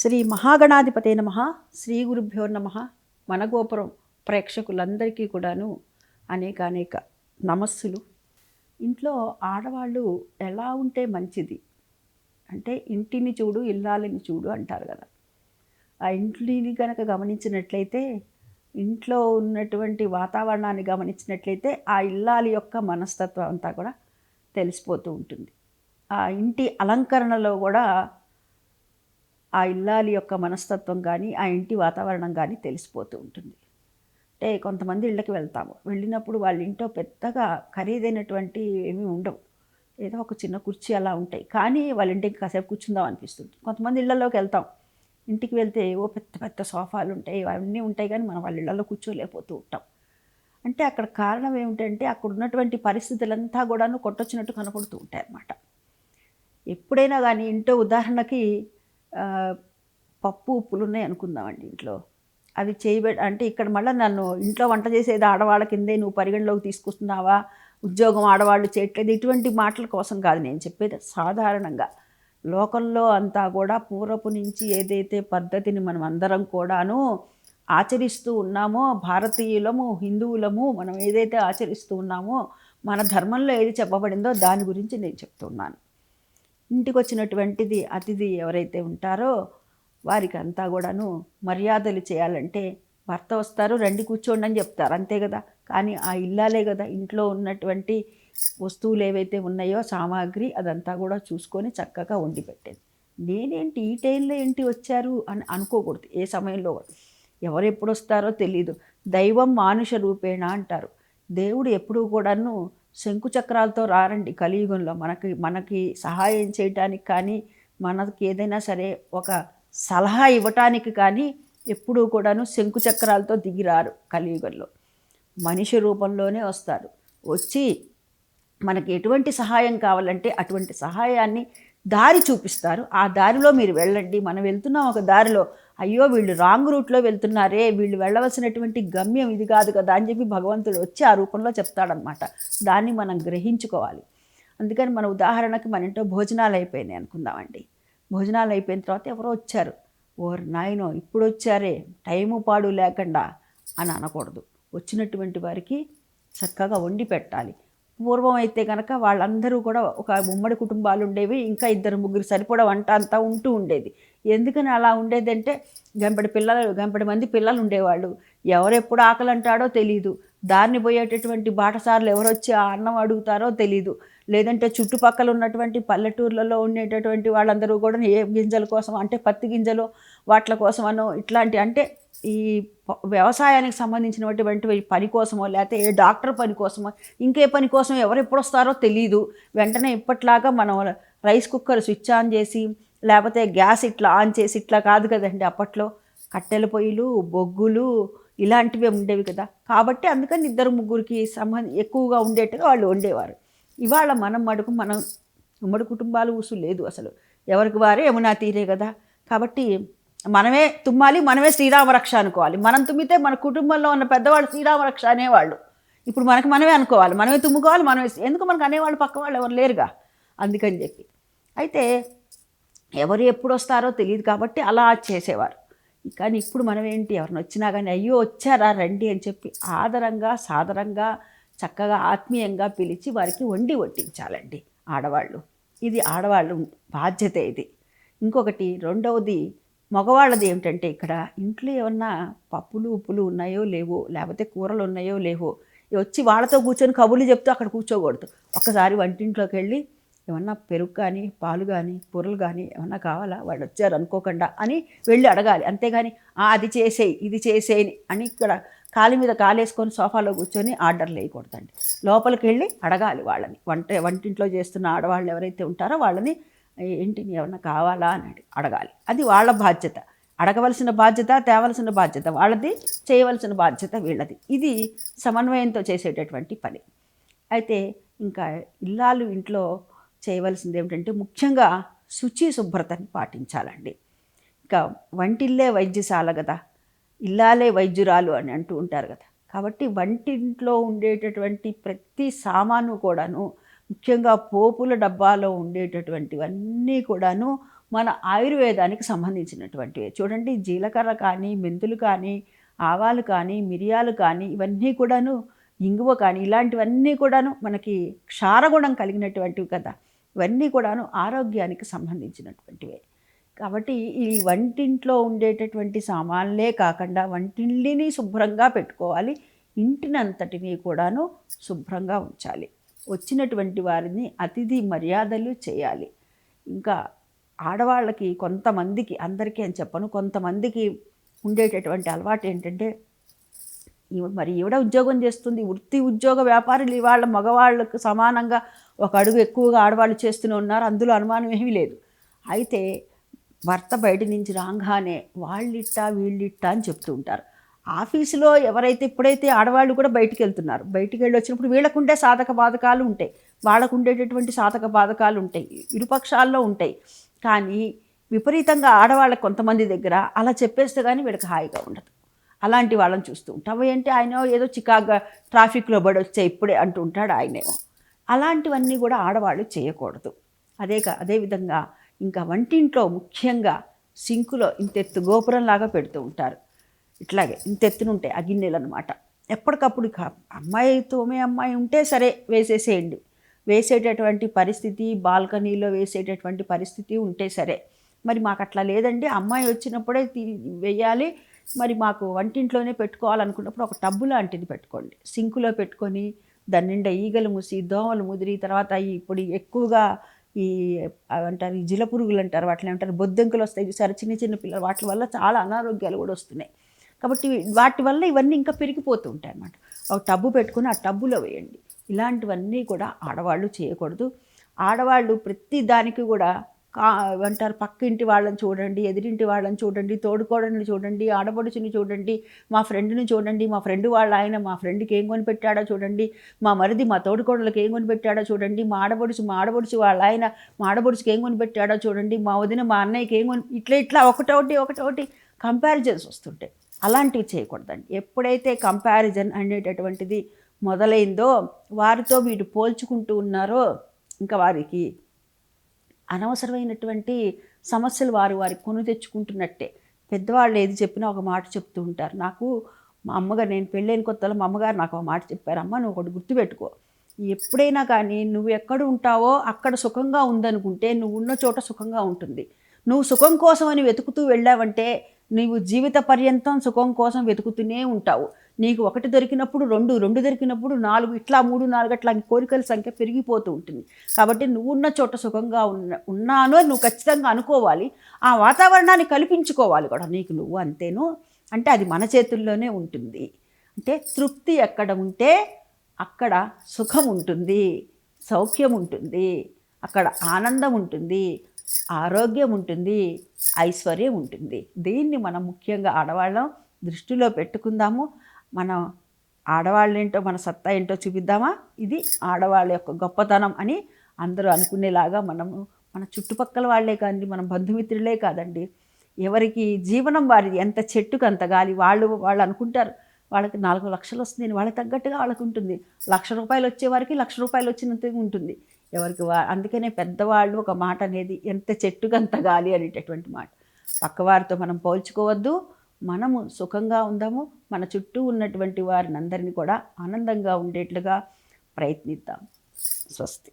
శ్రీ మహాగణాధిపతే నమః. శ్రీ గురుభ్యో నమః. మన గోపురం ప్రేక్షకులందరికీ కూడాను అనేక నమస్సులు. ఇంట్లో ఆడవాళ్ళు ఎలా ఉంటే మంచిది అంటే ఇంటిని చూడు ఇల్లాలని చూడు అంటారు కదా. ఆ ఇంటిని కనుక గమనించినట్లయితే, ఇంట్లో ఉన్నటువంటి వాతావరణాన్ని గమనించినట్లయితే ఆ ఇల్లాలి యొక్క మనస్తత్వం అంతా కూడా తెలిసిపోతూ ఉంటుంది. ఆ ఇంటి అలంకరణలో కూడా ఆ ఇల్లాలి యొక్క మనస్తత్వం కానీ ఆ ఇంటి వాతావరణం కానీ తెలిసిపోతూ ఉంటుంది. అంటే కొంతమంది ఇళ్ళకి వెళ్తాము, వెళ్ళినప్పుడు వాళ్ళ ఇంట్లో పెద్దగా ఖరీదైనటువంటి ఏమీ ఉండవు, ఏదో ఒక చిన్న కుర్చీ అలా ఉంటాయి, కానీ వాళ్ళ ఇంటికి కాసేపు కూర్చుందాం అనిపిస్తుంది. కొంతమంది ఇళ్లలోకి వెళ్తాం, ఇంటికి వెళ్తే ఏవో పెద్ద పెద్ద సోఫాలు ఉంటాయి, అవన్నీ ఉంటాయి, కానీ మనం వాళ్ళ ఇళ్లలో కూర్చోలేకపోతూ ఉంటాం. అంటే అక్కడ కారణం ఏమిటంటే అక్కడ ఉన్నటువంటి పరిస్థితులంతా కూడాను కొట్టొచ్చినట్టు కనపడుతూ ఉంటాయి అన్నమాట. ఎప్పుడైనా కానీ ఇంట్లో ఉదాహరణకి పప్పు ఉప్పులు ఉన్నాయి అనుకుందామండి ఇంట్లో, అవి అంటే ఇక్కడ మళ్ళీ నన్ను ఇంట్లో వంట చేసేది ఆడవాళ్ళ కిందే నువ్వు పరిగణలోకి తీసుకొస్తున్నావా, ఉద్యోగం ఆడవాళ్ళు చేయట్లేదు, ఇటువంటి మాటల కోసం కాదు నేను చెప్పేది. సాధారణంగా లోకంలో అంతా కూడా పూర్వపు నుంచి ఏదైతే పద్ధతిని మనం అందరం కూడాను ఆచరిస్తూ ఉన్నామో, భారతీయులము హిందువులము మనం ఏదైతే ఆచరిస్తూ ఉన్నామో, మన ధర్మంలో ఏది చెప్పబడిందో దాని గురించి నేను చెప్తున్నాను. ఇంటికి వచ్చినటువంటిది అతిథి ఎవరైతే ఉంటారో వారికి అంతా కూడాను మర్యాదలు చేయాలంటే భర్త వస్తారు, రండి కూర్చోండి అని చెప్తారు, అంతే కదా. కానీ ఆ ఇల్లాలే కదా ఇంట్లో ఉన్నటువంటి వస్తువులు ఏవైతే ఉన్నాయో సామాగ్రి అదంతా కూడా చూసుకొని చక్కగా వండి పెట్టేది. నేనేంటి ఈ టైంలో ఏంటి వచ్చారు అని అనుకోకూడదు. ఏ సమయంలో ఎవరు ఎప్పుడు వస్తారో తెలీదు. దైవం మానుష రూపేణ అంటారు. దేవుడు ఎప్పుడూ కూడాను శంకుచక్రాలతో రారండి కలియుగంలో. మనకి సహాయం చేయటానికి కానీ, మనకి ఏదైనా సరే ఒక సలహా ఇవ్వటానికి కానీ ఎప్పుడూ కూడాను శంకుచక్రాలతో దిగిరారు కలియుగంలో. మనిషి రూపంలోనే వస్తారు. వచ్చి మనకి ఎటువంటి సహాయం కావాలంటే అటువంటి సహాయాన్ని దారి చూపిస్తారు. ఆ దారిలో మీరు వెళ్ళండి. మనం వెళ్తున్నాం ఒక దారిలో, అయ్యో వీళ్ళు రాంగ్ రూట్లో వెళ్తున్నారే, వీళ్ళు వెళ్ళవలసినటువంటి గమ్యం ఇది కాదు కదా అని చెప్పి భగవంతుడు వచ్చి ఆ రూపంలో చెప్తాడనమాట. దాన్ని మనం గ్రహించుకోవాలి. అందుకని మన ఉదాహరణకి మన ఇంట్లో భోజనాలు అయిపోయినాయి అనుకుందామండి. భోజనాలు అయిపోయిన తర్వాత ఎవరో వచ్చారు, ఓర్ నాయనో ఇప్పుడు వచ్చారే టైము పాడు లేకుండా అని అనకూడదు. వచ్చినటువంటి వారికి చక్కగా వండి పెట్టాలి. పూర్వం అయితే కనుక వాళ్ళందరూ కూడా ఒక ఉమ్మడి కుటుంబాలు ఉండేవి, ఇంకా ఇద్దరు ముగ్గురు సరిపడ వంట అంతా ఉంటూ ఉండేది. ఎందుకని అలా ఉండేదంటే గంపడి మంది పిల్లలు ఉండేవాళ్ళు. ఎవరెప్పుడు ఆకలి అంటాడో తెలీదు, దారిని పోయేటటువంటి బాటసార్లు ఎవరొచ్చి ఆ అన్నం అడుగుతారో తెలీదు. లేదంటే చుట్టుపక్కల ఉన్నటువంటి పల్లెటూర్లలో ఉండేటటువంటి వాళ్ళందరూ కూడా ఏ గింజల కోసం అంటే పత్తి గింజలు వాటి కోసమనో ఇట్లాంటి అంటే ఈ వ్యవసాయానికి సంబంధించినటువంటి పని కోసమో, లేకపోతే ఏ డాక్టర్ పని కోసమో, ఇంకే పని కోసం ఎవరు ఎప్పుడు వస్తారో తెలీదు. వెంటనే ఇప్పట్లాగా మనం రైస్ కుక్కర్ స్విచ్ ఆన్ చేసి, లేకపోతే గ్యాస్ ఇట్లా ఆన్ చేసి ఇట్లా కాదు కదండి. అప్పట్లో కట్టెల పొయ్యిలు, బొగ్గులు ఇలాంటివి ఉండేవి కదా. కాబట్టి అందుకని ఇద్దరు ముగ్గురికి ఎక్కువగా ఉండేట్టుగా వాళ్ళు వండేవారు. ఇవాళ మనం ఉమ్మడి కుటుంబాలు ఊసు లేదు అసలు. ఎవరికి వారే యమునా తీరే కదా. కాబట్టి మనమే తుమ్మాలి, మనమే శ్రీరామరక్ష అనుకోవాలి. మనం తుమ్మితే మన కుటుంబంలో ఉన్న పెద్దవాళ్ళు శ్రీరామరక్ష అనేవాళ్ళు. ఇప్పుడు మనమే అనుకోవాలి, మనమే తుమ్ముకోవాలి, ఎందుకు మనకు అనేవాళ్ళు పక్క వాళ్ళు ఎవరు లేరుగా. అందుకని చెప్పి అయితే ఎవరు ఎప్పుడు వస్తారో తెలియదు కాబట్టి అలా చేసేవారు. కానీ ఇప్పుడు మనం ఏంటి, ఎవరిని వచ్చినా కానీ అయ్యో వచ్చారా రండి అని చెప్పి ఆదరంగా సాదరంగా చక్కగా ఆత్మీయంగా పిలిచి వారికి వండి వడ్డించాలండి ఆడవాళ్ళు. ఇది ఆడవాళ్ళు బాధ్యత. ఇది ఇంకొకటి. రెండవది మగవాళ్ళది ఏమిటంటే, ఇక్కడ ఇంట్లో ఏమన్నా పప్పులు ఉప్పులు ఉన్నాయో లేవో, లేకపోతే కూరలు ఉన్నాయో లేవో వచ్చి వాళ్ళతో కూర్చొని కబుర్లు చెప్తూ అక్కడ కూర్చోకూడదు. ఒక్కసారి వంటింట్లోకి వెళ్ళి ఏమన్నా పెరుగు కానీ పాలు కానీ కూరలు కానీ ఏమన్నా కావాలా, వాళ్ళు వచ్చారు అనుకోకుండా అని వెళ్ళి అడగాలి. అంతేగాని అది చేసేయి ఇది చేసేయి అని ఇక్కడ కాలి మీద కాలేసుకొని సోఫాలో కూర్చొని ఆర్డర్లు వేయకూడదండి. లోపలికి వెళ్ళి అడగాలి వాళ్ళని. వంటింట్లో చేస్తున్న ఆడవాళ్ళు ఎవరైతే ఉంటారో వాళ్ళని ఏంటిని ఏమన్నా కావాలా అని అడగాలి. అది వాళ్ళ బాధ్యత. అడగవలసిన బాధ్యత, తేవలసిన బాధ్యత వాళ్ళది, చేయవలసిన బాధ్యత వీళ్ళది. ఇది సమన్వయంతో చేసేటటువంటి పని. అయితే ఇంకా ఇల్లాలు ఇంట్లో చేయవలసింది ఏమిటంటే ముఖ్యంగా శుచి శుభ్రతని పాటించాలండి. ఇంకా వంటిల్లే వైద్యశాల కదా, ఇల్లాలే వైద్యురాలు అని అంటూ ఉంటారు కదా. కాబట్టి వంటింట్లో ఉండేటటువంటి ప్రతి సామాను కూడాను, ముఖ్యంగా పోపుల డబ్బాలో ఉండేటటువంటివన్నీ కూడాను మన ఆయుర్వేదానికి సంబంధించినటువంటివి. చూడండి, జీలకర్ర కానీ, మెంతులు కానీ, ఆవాలు కానీ, మిరియాలు కానీ, ఇవన్నీ కూడాను, ఇంగువ కానీ, ఇలాంటివన్నీ కూడాను మనకి క్షారగుణం కలిగినటువంటివి కదా. ఇవన్నీ కూడాను ఆరోగ్యానికి సంబంధించినటువంటివే. కాబట్టి ఈ వంటింట్లో ఉండేటటువంటి సామాన్లే కాకుండా వంటిల్లిని శుభ్రంగా పెట్టుకోవాలి. ఇంటినంతటినీ కూడాను శుభ్రంగా ఉంచాలి. వచ్చినటువంటి వారిని అతిథి మర్యాదలు చేయాలి. ఇంకా ఆడవాళ్ళకి కొంతమందికి, అందరికీ అని చెప్పను, కొంతమందికి ఉండేటటువంటి అలవాటు ఏంటంటే, మరి ఈవిడ ఉద్యోగం చేస్తుంది, వృత్తి ఉద్యోగ వ్యాపారులు ఇవాళ మగవాళ్ళకు సమానంగా ఒక అడుగు ఎక్కువగా ఆడవాళ్ళు చేస్తూనే ఉన్నారు, అందులో అనుమానం ఏమీ లేదు. అయితే భర్త బయట నుంచి రాగానే వాళ్ళిట్టా వీళ్ళిట్టా అని చెప్తూ ఉంటారు. ఆఫీసులో ఎవరైతే ఎప్పుడైతే ఆడవాళ్ళు కూడా బయటికి వెళ్తున్నారు, బయటికి వెళ్ళి వచ్చినప్పుడు వీళ్ళకుండే సాధక బాధకాలు ఉంటాయి, వాళ్ళకు ఉండేటటువంటి సాధక బాధకాలు ఉంటాయి, ఇరుపక్షాల్లో ఉంటాయి. కానీ విపరీతంగా ఆడవాళ్ళకి కొంతమంది దగ్గర అలా చెప్పేస్తే కానీ వీళ్ళకి హాయిగా ఉండదు. అలాంటి వాళ్ళని చూస్తూ ఉంటాం. ఏంటి ఆయన ఏదో చికాగా ట్రాఫిక్లో పడి వచ్చే ఇప్పుడే అంటూ ఉంటాడు ఆయనేమో. అలాంటివన్నీ కూడా ఆడవాళ్ళు చేయకూడదు. అదేవిధంగా ఇంకా వంటింట్లో ముఖ్యంగా సింకులో ఇంతెత్తు గోపురంలాగా పెడుతూ ఉంటారు. ఇట్లాగే ఇంతెత్తునుంటాయి ఆ గిన్నెలు అనమాట. ఎప్పటికప్పుడు అమ్మాయి తోమే అమ్మాయి ఉంటే సరే వేసేసేయండి, వేసేటటువంటి పరిస్థితి, బాల్కనీలో వేసేటటువంటి పరిస్థితి ఉంటే సరే. మరి మాకు అట్లా లేదండి, అమ్మాయి వచ్చినప్పుడే వేయాలి, మరి మాకు వంటింట్లోనే పెట్టుకోవాలనుకున్నప్పుడు ఒక టబ్బు లాంటిది పెట్టుకోండి. సింకులో పెట్టుకొని దాని నిండా ఈగలు మూసి, దోమలు ముదిరి, తర్వాత ఇప్పుడు ఎక్కువగా ఈ అంటారు ఈ జిల పురుగులు అంటారు, వాటిని ఏమంటారు, బొద్దింకలు వస్తాయి చూసారు చిన్న చిన్న పిల్లలు, వాటి వల్ల చాలా అనారోగ్యాలు కూడా వస్తున్నాయి. కాబట్టి వాటి వల్ల ఇవన్నీ ఇంకా పెరిగిపోతూ ఉంటాయి అన్నమాట. ఒక టబ్బు పెట్టుకుని ఆ టబ్బులో వేయండి. ఇలాంటివన్నీ కూడా ఆడవాళ్ళు చేయకూడదు. ఆడవాళ్ళు ప్రతి దానికి కూడా అంటారు పక్కింటి వాళ్ళని చూడండి, ఎదిరింటి వాళ్ళని చూడండి, తోడుకోడని చూడండి, ఆడపడుచుని చూడండి, మా ఫ్రెండ్ని చూడండి, మా ఫ్రెండ్ వాళ్ళ ఆయన మా ఫ్రెండ్కి ఏం కొని పెట్టాడో చూడండి, మా మరిది మా తోడుకోడలకి ఏం కొని పెట్టాడో చూడండి, మా ఆడపడుచు వాళ్ళ ఆయన మా ఆడపడుచుకి ఏం కొని పెట్టాడో చూడండి, మా వదిన మా అన్నయ్యకి ఏం కొని, ఇట్లా ఒకటోటి కంపారిజన్స్ వస్తుంటాయి. అలాంటివి చేయకూడదండి. ఎప్పుడైతే కంపారిజన్ అనేటటువంటిది మొదలైందో, వారితో వీరు పోల్చుకుంటూ ఉన్నారో, ఇంకా వారికి అనవసరమైనటువంటి సమస్యలు వారి కొని తెచ్చుకుంటున్నట్టే. పెద్దవాళ్ళు ఏది చెప్పినా ఒక మాట చెప్తూ ఉంటారు. నాకు మా అమ్మగారు, నేను పెళ్ళైన కొత్తలో మా అమ్మగారు నాకు ఒక మాట చెప్పారు, అమ్మ నువ్వు ఒకటి గుర్తుపెట్టుకో, ఎప్పుడైనా కానీ నువ్వు ఎక్కడ ఉంటావో అక్కడ సుఖంగా ఉందనుకుంటే నువ్వు ఉన్న చోట సుఖంగా ఉంటుంది. నువ్వు సుఖం కోసం అని వెతుకుతూ వెళ్ళావంటే నీవు జీవిత పర్యంతం సుఖం కోసం వెతుకుతూనే ఉంటావు. నీకు ఒకటి దొరికినప్పుడు రెండు దొరికినప్పుడు 4, ఇట్లా 3, 4 అట్లా కోరికల సంఖ్య పెరిగిపోతూ ఉంటుంది. కాబట్టి నువ్వున్న చోట సుఖంగా ఉన్నాను అని నువ్వు ఖచ్చితంగా అనుకోవాలి. ఆ వాతావరణాన్ని కల్పించుకోవాలి కూడా నీకు నువ్వు, అంతేను. అంటే అది మన చేతుల్లోనే ఉంటుంది. అంటే తృప్తి ఎక్కడ ఉంటే అక్కడ సుఖం ఉంటుంది, సౌఖ్యం ఉంటుంది, అక్కడ ఆనందం ఉంటుంది, ఆరోగ్యం ఉంటుంది, ఐశ్వర్యం ఉంటుంది. దీన్ని మనం ముఖ్యంగా ఆడవాళ్ళం దృష్టిలో పెట్టుకుందాము. మనం ఆడవాళ్ళేంటో మన సత్తా ఏంటో చూపిద్దామా. ఇది ఆడవాళ్ళ యొక్క గొప్పతనం అని అందరూ అనుకునేలాగా మనము మన చుట్టుపక్కల వాళ్ళే కాదండి, మన బంధుమిత్రులే కాదండి, ఎవరికి జీవనం వారిది, ఎంత చెట్టుకు అంత గాలి. వాళ్ళు అనుకుంటారు వాళ్ళకి 4 లక్షలు వస్తుంది, వాళ్ళకి తగ్గట్టుగా వాళ్ళకు ఉంటుంది. ₹1,00,000 వచ్చేవారికి ₹1,00,000 వచ్చినంతగా ఉంటుంది ఎవరికి. అందుకనే పెద్దవాళ్ళు ఒక మాట అనేది, ఎంత చెట్టుకు అంత గాలి అనేటటువంటి మాట. పక్కవారితో మనం పోల్చుకోవద్దు, మనము సుఖంగా ఉందాము, మన చుట్టూ ఉన్నటువంటి వారిని అందరినీ కూడా ఆనందంగా ఉండేట్లుగా ప్రయత్నిద్దాం. స్వస్తి.